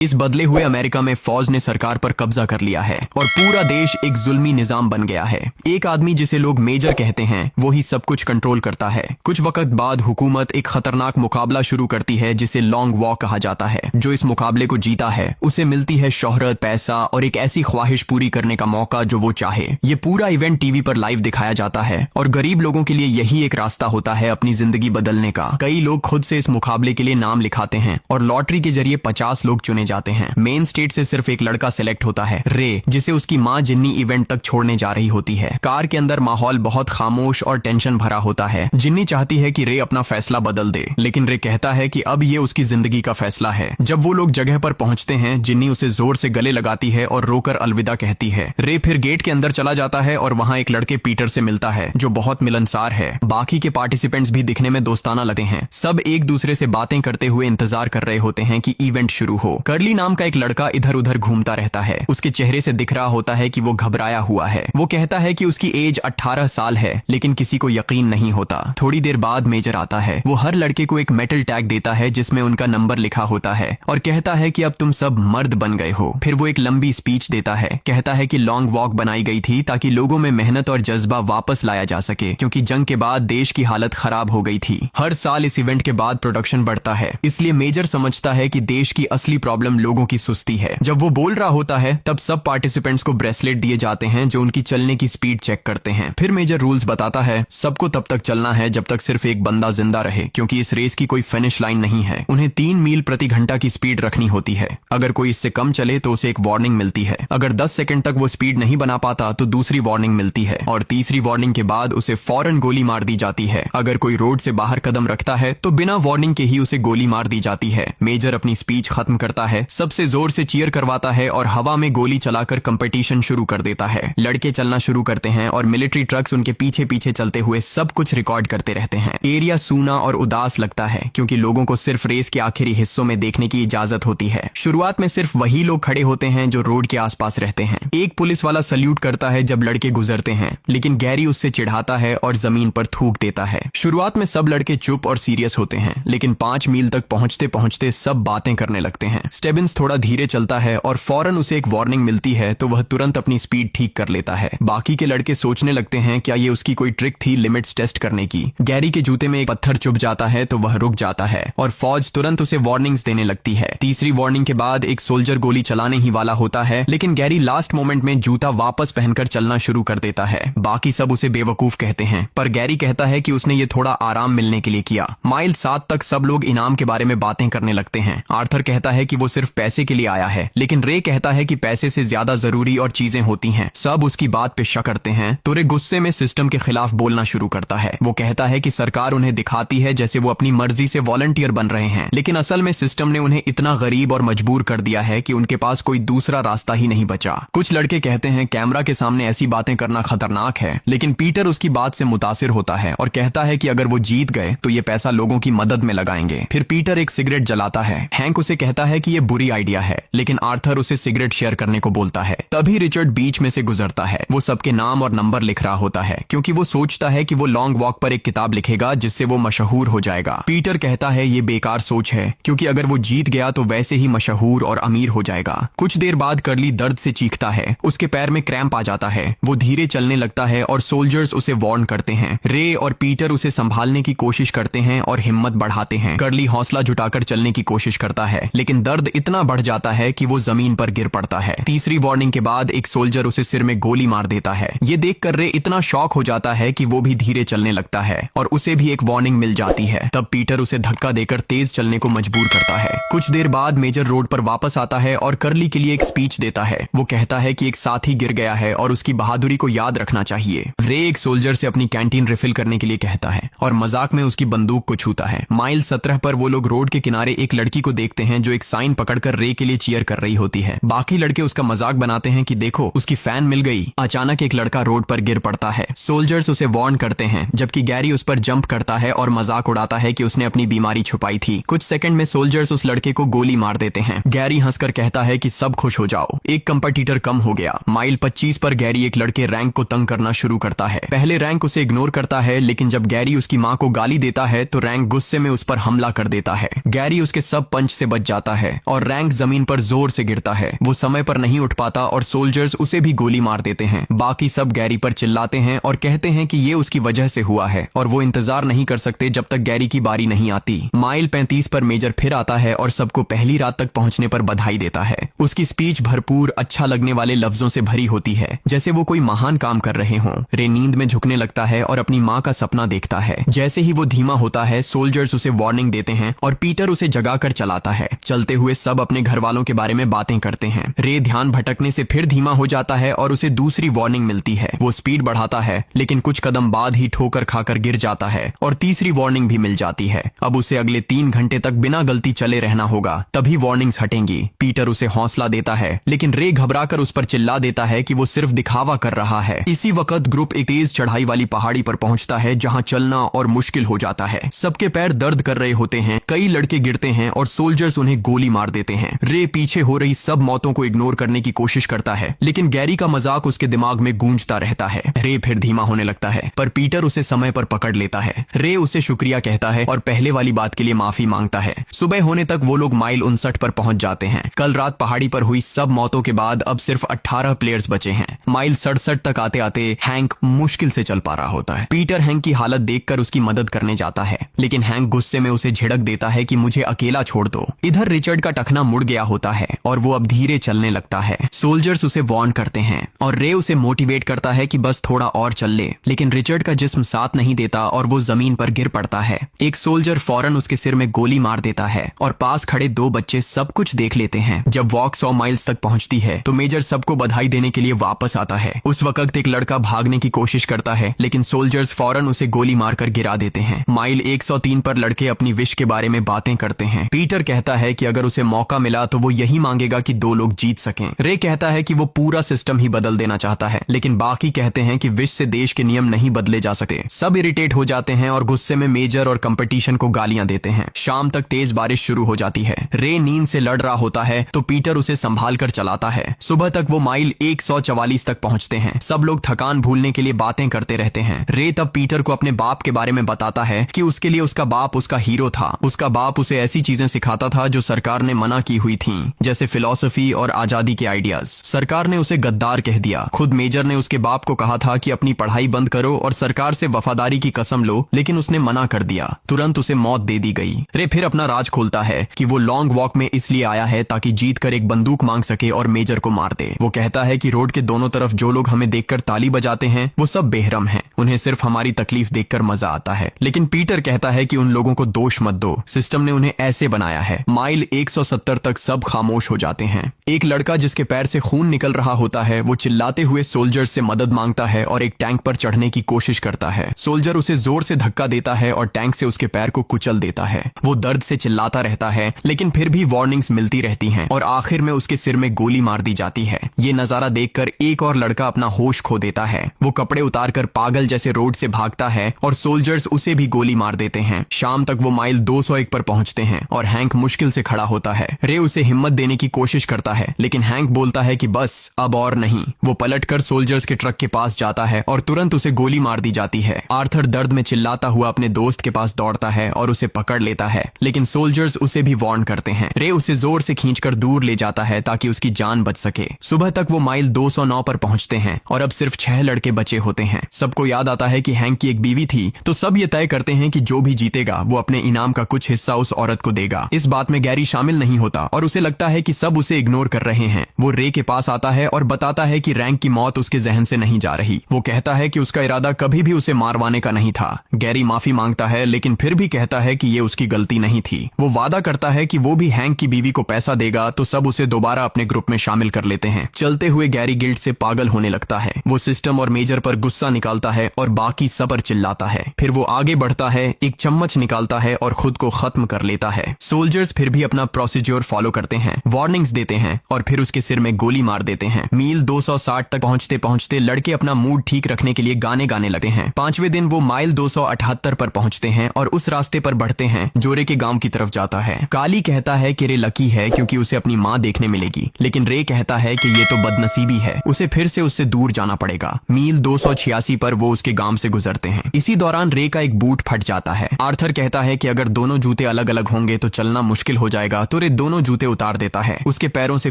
इस बदले हुए अमेरिका में फौज ने सरकार पर कब्जा कर लिया है और पूरा देश एक जुल्मी निजाम बन गया है। एक आदमी जिसे लोग मेजर कहते हैं वो ही सब कुछ कंट्रोल करता है। कुछ वक्त बाद हुकूमत एक खतरनाक मुकाबला शुरू करती है जिसे लॉन्ग वॉक कहा जाता है। जो इस मुकाबले को जीता है उसे मिलती है शोहरत, पैसा और एक ऐसी ख्वाहिश पूरी करने का मौका जो वो चाहे। ये पूरा इवेंट टीवी पर लाइव दिखाया जाता है और गरीब लोगों के लिए यही एक रास्ता होता है अपनी जिंदगी बदलने का। कई लोग खुद से इस मुकाबले के लिए नाम लिखाते हैं और लॉटरी के जरिए 50 लोग चुने जाते हैं। मेन स्टेट से सिर्फ एक लड़का सिलेक्ट होता है, रे, जिसे उसकी माँ जिन्नी इवेंट तक छोड़ने जा रही होती है। कार के अंदर माहौल बहुत खामोश और टेंशन भरा होता है। जिन्नी चाहती है कि रे अपना फैसला बदल दे, लेकिन रे कहता है कि अब ये उसकी जिंदगी का फैसला है। जब वो लोग जगह पर पहुंचते हैं, जिन्नी उसे जोर से गले लगाती है और रोकर अलविदा कहती है। रे फिर गेट के अंदर चला जाता है और वहां एक लड़के पीटर से मिलता है जो बहुत मिलनसार है। बाकी के पार्टिसिपेंट्स भी दिखने में दोस्ताना लगते हैं। सब एक दूसरे से बातें करते हुए इंतजार कर रहे होते हैं कि इवेंट शुरू हो। कर्ली नाम का एक लड़का इधर उधर घूमता रहता है। उसके चेहरे से दिख रहा होता है कि वो घबराया हुआ है। वो कहता है कि उसकी एज 18 साल है, लेकिन किसी को यकीन नहीं होता। थोड़ी देर बाद मेजर आता है। वो हर लड़के को एक मेटल टैग देता है जिसमें उनका नंबर लिखा होता है और कहता है कि अब तुम सब मर्द बन गए हो। फिर वो एक लंबी स्पीच देता है। कहता है कि लॉन्ग वॉक बनाई गई थी ताकि लोगों में मेहनत और जज्बा वापस लाया जा सके, क्योंकि जंग के बाद देश की हालत खराब हो गई थी। हर साल इस इवेंट के बाद प्रोडक्शन बढ़ता है, इसलिए मेजर समझता है कि देश की असली प्रॉब्लम लोगों की सुस्ती है। जब वो बोल रहा होता है तब सब पार्टिसिपेंट्स को ब्रेसलेट दिए जाते हैं जो उनकी चलने की स्पीड चेक करते हैं। फिर मेजर रूल्स बताता है, सबको तब तक चलना है जब तक सिर्फ एक बंदा जिंदा रहे, क्योंकि इस रेस की कोई फिनिश लाइन नहीं है। उन्हें 3 मील प्रति घंटा की स्पीड रखनी होती है। अगर कोई इससे कम चले तो उसे एक वार्निंग मिलती है। अगर 10 सेकंड तक वो स्पीड नहीं बना पाता तो दूसरी वार्निंग मिलती है और तीसरी वार्निंग के बाद उसे फौरन गोली मार दी जाती है। अगर कोई रोड से बाहर कदम रखता है तो बिना वार्निंग के ही उसे गोली मार दी जाती है। मेजर अपनी स्पीच खत्म करता है, सबसे जोर से चीयर करवाता है और हवा में गोली चलाकर कंपटीशन शुरू कर देता है। लड़के चलना शुरू करते हैं और मिलिट्री ट्रक्स उनके पीछे पीछे चलते हुए सब कुछ रिकॉर्ड करते रहते हैं। एरिया सूना और उदास लगता है क्योंकि लोगों को सिर्फ रेस के आखिरी हिस्सों में देखने की इजाजत होती है। शुरुआत में सिर्फ वही लोग खड़े होते हैं जो रोड के आसपास रहते हैं। एक पुलिस वाला सल्यूट करता है जब लड़के गुजरते हैं, लेकिन गैरी उससे चिढ़ाता है और जमीन पर थूक देता है। शुरुआत में सब लड़के चुप और सीरियस होते हैं, लेकिन 5 मील तक पहुंचते पहुंचते सब बातें करने लगते हैं। स्टेबिन्स थोड़ा धीरे चलता है और फौरन उसे एक वार्निंग मिलती है तो वह तुरंत अपनी स्पीड ठीक कर लेता है। बाकी के लड़के सोचने लगते हैं क्या ये उसकी कोई ट्रिक थी लिमिट्स टेस्ट करने की। गैरी के जूते में एक पत्थर चुभ जाता है तो वह रुक जाता है और फौज तुरंत उसे वार्निंग्स देने लगती है। तीसरी वार्निंग के बाद एक सोल्जर गोली चलाने ही वाला होता है, लेकिन गैरी लास्ट मोमेंट में जूता वापस पहनकर चलना शुरू कर देता है। बाकी सब उसे बेवकूफ कहते हैं, पर गैरी कहता है कि उसने ये थोड़ा आराम मिलने के लिए किया। माइल 7 तक सब लोग इनाम के बारे में बातें करने लगते हैं। आर्थर कहता है कि वो सिर्फ पैसे के लिए आया है, लेकिन रे कहता है कि पैसे से ज्यादा जरूरी और चीजें होती हैं। सब उसकी बात पे शक करते हैं तो रे गुस्से में सिस्टम के खिलाफ बोलना शुरू करता है। वो कहता है कि सरकार उन्हें दिखाती है जैसे वो अपनी मर्जी से वॉलंटियर बन रहे हैं, लेकिन असल में सिस्टम ने उन्हें इतना गरीब और मजबूर कर दिया है कि उनके पास कोई दूसरा रास्ता ही नहीं बचा। कुछ लड़के कहते हैं कैमरा के सामने ऐसी बातें करना खतरनाक है, लेकिन पीटर उसकी बात से मुतासिर होता है और कहता है कि अगर वो जीत गए तो ये पैसा लोगों की मदद में लगाएंगे। फिर पीटर एक सिगरेट जलाता है। हैंक उसे कहता है कि ये बुरी आइडिया है, लेकिन आर्थर उसे सिगरेट शेयर करने को बोलता है। तभी रिचर्ड बीच में से गुजरता है। वो सबके नाम और नंबर लिख रहा होता है क्योंकि वो सोचता है कि वो लॉन्ग वॉक पर एक किताब लिखेगा जिससे वो मशहूर हो जाएगा। पीटर कहता है ये बेकार सोच है क्योंकि अगर वो जीत गया तो वैसे ही मशहूर और अमीर हो जाएगा। कुछ देर बाद कर्ली दर्द से चीखता है। उसके पैर में क्रैम्प आ जाता है। वो धीरे चलने लगता है और सोल्जर्स उसे वार्न करते हैं। रे और पीटर उसे संभालने की कोशिश करते हैं और हिम्मत बढ़ाते हैं। कर्ली हौसला जुटाकर चलने की कोशिश करता है, लेकिन दर्द इतना बढ़ जाता है कि वो जमीन पर गिर पड़ता है। तीसरी वार्निंग के बाद एक सोल्जर उसे सिर में गोली मार देता है। ये देखकर रे इतना शॉक हो जाता है कि वो भी धीरे चलने लगता है और उसे भी एक वार्निंग मिल जाती है। तब पीटर उसे धक्का देकर तेज चलने को मजबूर करता है। कुछ देर बाद मेजर रोड पर वापस आता है और कर्ली के लिए एक स्पीच देता है। वो कहता है कि एक साथी गिर गया है और उसकी बहादुरी को याद रखना चाहिए। रे एक सोल्जर से अपनी कैंटीन रिफिल करने के लिए कहता है और मजाक में उसकी बंदूक को छूता है। माइल 17 पर वो लोग रोड के किनारे एक लड़की को देखते हैं जो एक साइन पकड़कर रे के लिए चीयर कर रही होती है। बाकी लड़के उसका मजाक बनाते हैं कि देखो उसकी फैन मिल गई। अचानक एक लड़का रोड पर गिर पड़ता है। सोल्जर्स उसे वार्न करते हैं, जबकि गैरी उस पर जंप करता है और मजाक उड़ाता है कि उसने अपनी बीमारी छुपाई थी। कुछ सेकंड में सोल्जर्स उस लड़के को गोली मार देते हैं। गैरी हंसकर कहता है कि सब खुश हो जाओ, एक कंपटीटर कम हो गया। माइल 25 पर गैरी एक लड़के रैंक को तंग करना शुरू करता है। पहले रैंक उसे इग्नोर करता है, लेकिन जब गैरी उसकी माँ को गाली देता है तो रैंक गुस्से में उस पर हमला कर देता है। गैरी उसके सब पंच से बच जाता है और रैंक जमीन पर जोर से गिरता है। वो समय पर नहीं उठ पाता और सोल्जर्स उसे भी गोली मार देते हैं। बाकी सब गैरी पर चिल्लाते हैं और कहते हैं कि ये उसकी वजह से हुआ है और वो इंतजार नहीं कर सकते जब तक गैरी की बारी नहीं आती। माइल 35 पर मेजर फिर आता है और सबको पहली रात तक पहुंचने पर बधाई देता है। उसकी स्पीच भरपूर अच्छा लगने वाले लफ्जों से भरी होती है, जैसे वो कोई महान काम कर रहे हों। रे नींद में झुकने लगता है और अपनी माँ का सपना देखता है। जैसे ही वो धीमा होता है, सोल्जर्स उसे वार्निंग देते हैं और पीटर उसे जगाकर चलाता है। चलते हुए सब अपने घर वालों के बारे में बातें करते हैं। रे ध्यान भटकने से फिर धीमा हो जाता है और उसे दूसरी वार्निंग मिलती है। वो स्पीड बढ़ाता है लेकिन कुछ कदम बाद ही ठोकर खाकर गिर जाता है और तीसरी वार्निंग भी मिल जाती है। अब उसे अगले 3 घंटे तक बिना गलती चले रहना होगा, तभी वार्निंग्स हटेंगी। पीटर उसे हौसला देता है लेकिन रे घबराकर उस पर चिल्ला देता है कि वो सिर्फ दिखावा कर रहा है। इसी वक्त ग्रुप एक तेज चढ़ाई वाली पहाड़ी पर पहुंचता है जहां चलना और मुश्किल हो जाता है। सबके पैर दर्द कर रहे होते हैं, कई लड़के गिरते हैं और सोल्जर्स उन्हें गोली मार देते हैं। रे पीछे हो रही सब मौतों को इग्नोर करने की कोशिश करता है लेकिन गैरी का मजाक उसके दिमाग में गूंजता रहता है। रे फिर धीमा होने लगता है पर पीटर उसे समय पर पकड़ लेता है। रे उसे शुक्रिया कहता है और पहले वाली बात के लिए माफी मांगता है। सुबह होने तक वो लोग माइल 59 पर पहुंच जाते हैं। कल रात पहाड़ी पर हुई सब मौतों के बाद अब सिर्फ 18 प्लेयर्स बचे हैं। माइल 67 तक आते आते हैंक मुश्किल से चल पा रहा होता है। पीटर हैंक की हालत देखकर उसकी मदद करने जाता है लेकिन हैंक गुस्से में उसे झिड़क देता है कि मुझे अकेला छोड़ दो। इधर रिचर्ड का टखना मुड़ गया होता है और वो अब धीरे चलने लगता है। सोल्जर्स उसे वार्न करते हैं और रे उसे मोटिवेट करता है कि बस थोड़ा और चल ले, लेकिन रिचर्ड का जिस्म साथ नहीं देता और वो जमीन पर गिर पड़ता है। एक सोल्जर फौरन उसके सिर में गोली मार देता है और पास खड़े 2 बच्चे सब कुछ देख लेते हैं। जब वॉक 100 माइल्स तक पहुंचती है तो मेजर सबको बधाई देने के लिए वापस आता है। उस वक्त एक लड़का भागने की कोशिश करता है लेकिन सोल्जर्स फौरन उसे गोली मारकर गिरा देते हैं। माइल 103 पर लड़के अपनी विश के बारे में बातें करते हैं। पीटर कहता है कि अगर उसे मौका मिला तो वो यही मांगेगा कि 2 लोग जीत सकें। रे कहता है कि वो पूरा सिस्टम ही बदल देना चाहता है लेकिन बाकी कहते हैं कि विश से देश के नियम नहीं बदले जा सकते। सब इरिटेट हो जाते हैं और गुस्से में मेजर और कंपटीशन को गालियां देते हैं। शाम तक तेज बारिश शुरू हो जाती है। रे नींद से लड़ रहा होता है तो पीटर उसे संभाल कर चलाता है। सुबह तक वो माइल 144 तक पहुंचते हैं। सब लोग थकान भूलने के लिए बातें करते रहते हैं। रे तब पीटर को अपने बाप के बारे में बताता है कि उसके लिए उसका बाप उसका हीरो था। उसका बाप उसे ऐसी चीजें सिखाता था जो सरकार ने मना की हुई थी, जैसे फिलॉसफी और आजादी के आइडियाज। सरकार ने उसे गद्दार कह दिया। खुद मेजर ने उसके बाप को कहा था कि अपनी पढ़ाई बंद करो और सरकार से वफादारी की कसम लो, लेकिन उसने मना कर दिया। तुरंत उसे मौत दे दी गई। रे फिर अपना राज खोलता है कि वो लॉन्ग वॉक में इसलिए आया है ताकि जीत कर एक बंदूक मांग सके और मेजर को मार दे। वो कहता है कि रोड के दोनों तरफ जो लोग हमें देखकर ताली बजाते हैं वो सब बेहरम हैं। उन्हें सिर्फ हमारी तकलीफ देखकर मजा आता है। लेकिन पीटर कहता है कि उन लोगों को दोष मत दो, सिस्टम ने उन्हें ऐसे बनाया है। माइल 170 तक सब खामोश हो जाते हैं। एक लड़का जिसके पैर से खून निकल रहा होता है वो चिल्लाते हुए सोल्जर से मदद मांगता है और एक टैंक पर चढ़ने की कोशिश करता है। सोल्जर उसे जोर से धक्का देता है और टैंक से उसके पैर को कुचल देता है। वो दर्द से चिल्लाता रहता है लेकिन फिर भी वार्निंग्स मिलती रहती हैं और आखिर में उसके सिर में गोली मार दी जाती है। ये नजारा देखकर एक और लड़का अपना होश खो देता है। वो कपड़े उतारकर पागल जैसे रोड से भागता है और सोल्जर्स उसे भी गोली मार देते हैं। शाम तक वो माइल 201 पर पहुंचते हैं और हैंक मुश्किल से खड़ा होता है। रे उसे हिम्मत देने की कोशिश करता है लेकिन हैंक बोलता है कि बस अब और नहीं। वो पलटकर सोल्जर्स के ट्रक के पास जाता है और तुरंत उसे गोली मार दी जाती है। आर्थर दर्द में चिल्लाता हुआ अपने दोस्त के पास दौड़ता है और उसे पकड़ लेता है लेकिन सोल्जर्स उसे भी वार्न करते हैं। रे उसे जोर से खींचकर दूर ले जाता है ताकि उसकी जान बच सके। सुबह तक वो माइल 209 पर पहुंचते हैं और अब सिर्फ 6 लड़के बचे होते हैं। सबको याद आता है कि हैंक की एक बीवी थी तो सब ये तय करते हैं कि जो भी जीतेगा वो अपने इनाम का कुछ हिस्सा उस औरत को देगा। इस बात में गैरी शामिल नहीं होता और उसे लगता है कि सब उसे इग्नोर कर रहे हैं। वो रे के पास आता है और बताता है कि रैंक की मौत उसके जहन से नहीं जा रही। वो कहता है कि उसका इरादा कभी भी उसे मारवाने का नहीं था। गैरी माफी मांगता है लेकिन फिर भी कहता है कि ये उसकी गलती नहीं थी। वो वादा करता है कि वो भी हैंक की बीवी को पैसा देगा तो सब उसे दोबारा अपने ग्रुप में शामिल कर लेते हैं। चलते हुए गैरी गिल्ट से पागल होने लगता है। वो सिस्टम और मेजर पर गुस्सा निकालता है और बाकी सब पर चिल्लाता है। फिर वो आगे बढ़ता है, एक चम्मच निकालता है और खुद को खत्म कर लेता है। सोल्जर्स फिर भी अपना प्रोसीजर फॉलो करते हैं, वार्निंग्स देते हैं और फिर उसके सिर में गोली मार देते हैं। मील 260 तक पहुंचते पहुंचते लड़के अपना मूड ठीक रखने के लिए गाने गाने लगते हैं। 5वें दिन वो माइल 278 पर पहुंचते हैं और उस रास्ते पर बढ़ते हैं जो रे के गांव की तरफ जाता है। काली कहता है कि रे लकी है क्योंकि उसे अपनी माँ देखने मिलेगी, लेकिन रे कहता है कि ये तो बदनसीबी है, उसे फिर से उससे दूर जाना पड़ेगा। मील 286 पर वो उसके गांव से गुजरते हैं। इसी दौरान रे का एक बूट फट जाता है। आर्थर कहता है कि अगर दोनों जूते अलग अलग होंगे तो चलना मुश्किल हो जाएगा, तो रे दोनों जूते उतार देता है। उसके पैरों से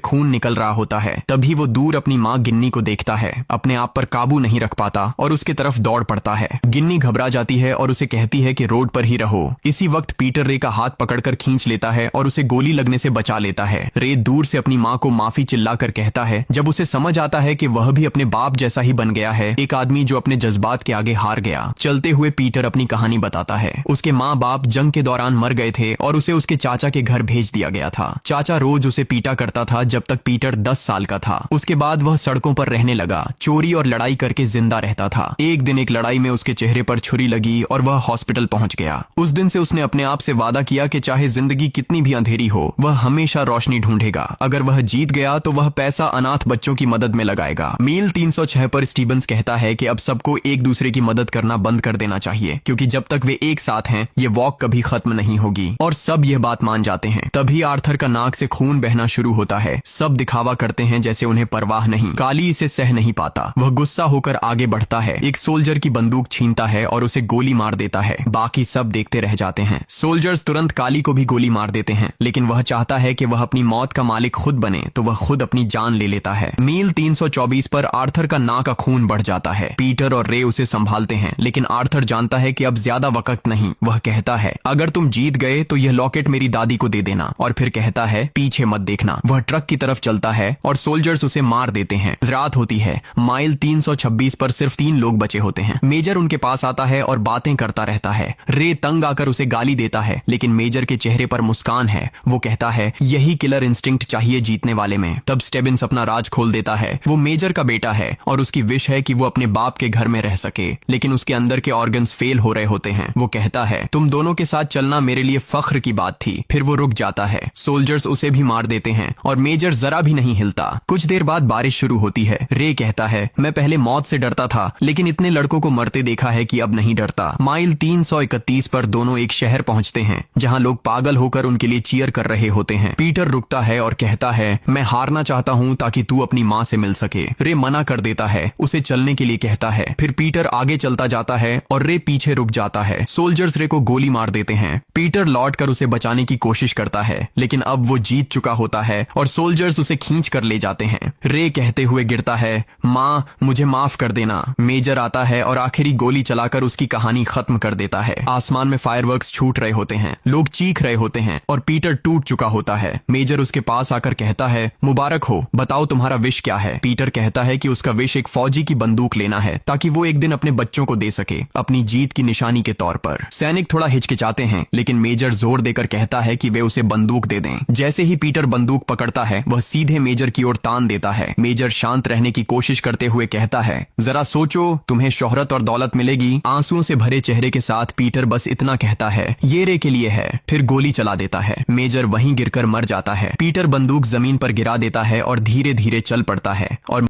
खून निकल रहा होता है। तभी वो दूर अपनी माँ गिन्नी को देखता है, अपने आप पर काबू नहीं रख पाता और उसके तरफ दौड़ पड़ता है। गिन्नी घबरा जाती है और उसे कहती है कि रोड पर ही रहो। इसी वक्त पीटर रे का हाथ पकड़कर खींच लेता है और उसे गोली लगने से बचा लेता है। रे दूर से अपनी माँ को माफी चिल्लाकर कहता है। जब उसे समझ आता है कि वह भी अपने बाप जैसा ही बन गया है, एक आदमी जो अपने जज्बात के आगे हार गया। चलते हुए पीटर अपनी कहानी बताता है। उसके माँ बाप जंग के दौरान मर गए थे और उसे उसके चाचा के घर भेज दिया गया था। चाचा रोज उसे पीटा करता था जब तक पीटर 10 साल का था। उसके बाद वह सड़कों पर रहने लगा, चोरी और लड़ाई करके जिंदा रहता था। एक दिन एक लड़ाई में उसके चेहरे पर छुरी लगी और वह हॉस्पिटल पहुंच गया। उस दिन से उसने अपने आप से वादा किया कि चाहे जिंदगी कितनी भी अंधेरी हो, वह हमेशा रोशनी ढूंढेगा। अगर वह जीत गया तो वह पैसा अनाथ बच्चों की मदद में लगाएगा। मील 306 पर स्टीवंस कहता है कि अब सबको एक दूसरे की मदद करना बंद कर देना चाहिए, क्योंकि जब तक वे एक साथ हैं ये वॉक कभी खत्म नहीं होगी। और सब यह बात मान जाते हैं। तभी आर्थर का नाक से खून बहना शुरू होता है। सब दिखावा करते हैं जैसे उन्हें परवाह नहीं। काली इसे सह नहीं पाता। वह गुस्सा होकर आगे बढ़ता है, एक सोल्जर की बंदूक छीनता है और उसे गोली मार देता है। बाकी सब देखते रह जाते हैं। सोल्जर्स तुरंत काली को भी गोली मार देते हैं, लेकिन वह चाहता है कि वह अपनी मौत का मालिक खुद बने, तो वह खुद अपनी जान ले लेता है। मील 324 पर आर्थर का नाक का खून बढ़ जाता है। पीटर और रे उसे संभालते हैं, लेकिन आर्थर जानता है कि अब ज्यादा वक्त नहीं। वह कहता है, अगर तुम जीत गए तो यह लॉकेट मेरी दादी को दे देना, और फिर कहता है पीछे मत देखना। वह ट्रक की तरफ चलता है और सोल्जर्स उसे मार देते हैं। रात होती है। माइल 326 पर सिर्फ 3 लोग बचे होते हैं। मेजर उनके पास आता है और बातें करता रहता है। रे तंग आकर उसे गाली देता है, लेकिन मेजर के चेहरे पर मुस्कान है। वो कहता है यही किलर इंस्टिंक्ट चाहिए जीतने वाले में। तब स्टेबिन्स अपना राज खोल देता है। वो मेजर का बेटा है और उसकी विश है कि वो अपने बाप के घर में रह सके, लेकिन उसके अंदर के ऑर्गन्स फेल हो रहे होते हैं। वो कहता है तुम दोनों के साथ चलना मेरे लिए फख्र की बात थी। फिर वो रुक जाता है। सोल्जर्स उसे भी मार देते हैं और मेजर जरा भी नहीं हिलता। कुछ देर बाद बारिश शुरू होती है। रे कहता है मैं पहले मौत से डरता था, लेकिन इतने लड़कों को मरते देखा है कि अब नहीं डरता। माइल 331 पर दोनों एक शहर पहुंचते हैं जहां लोग पागल होकर उनके लिए चीयर कर रहे होते हैं। पीटर रुकता है और कहता है मैं हारना चाहता हूं ताकि तू अपनी माँ से मिल सके। रे मना कर देता है, उसे चलने के लिए कहता है। फिर पीटर आगे चलता जाता है और रे पीछे रुक जाता है। सोल्जर्स रे को गोली मार देते हैं। पीटर लौटकर उसे बचाने की कोशिश करता है, लेकिन अब वो जीत चुका होता है और सोल्जर्स उसे खींच कर ले जाते हैं। रे कहते हुए गिरता है, माँ मुझे माफ कर देना। मेजर आता है और आखिरी गोली चलाकर उसकी कहानी खत्म कर देता है। आसमान में फायरवर्क्स छूट रहे होते हैं, लोग चीख रहे होते हैं और पीटर टूट चुका होता है। मेजर उसके पास आकर कहता है मुबारक हो, बताओ तुम्हारा विश क्या है। पीटर कहता है कि उसका विश एक फौजी की बंदूक लेना है ताकि वो एक दिन अपने बच्चों को दे सके, अपनी जीत की निशानी के तौर पर। सैनिक थोड़ा हिचकिचाते हैं, लेकिन मेजर जोर देकर कहता है कि वे उसे बंदूक दे दें। जैसे ही पीटर बंदूक पकड़ता है, वह सीधे मेजर की ओर तान देता है। मेजर शांत रहने की कोशिश करते हुए कहता है जरा सोचो, तुम्हें शोहरत और दौलत मिलेगी। आंसुओं से भरे चेहरे के साथ पीटर बस इतना कहता है ये रे के लिए है, फिर गोली चला देता है। मेजर वहीं गिरकर मर जाता है। पीटर बंदूक जमीन पर गिरा देता है और धीरे धीरे चल पड़ता है और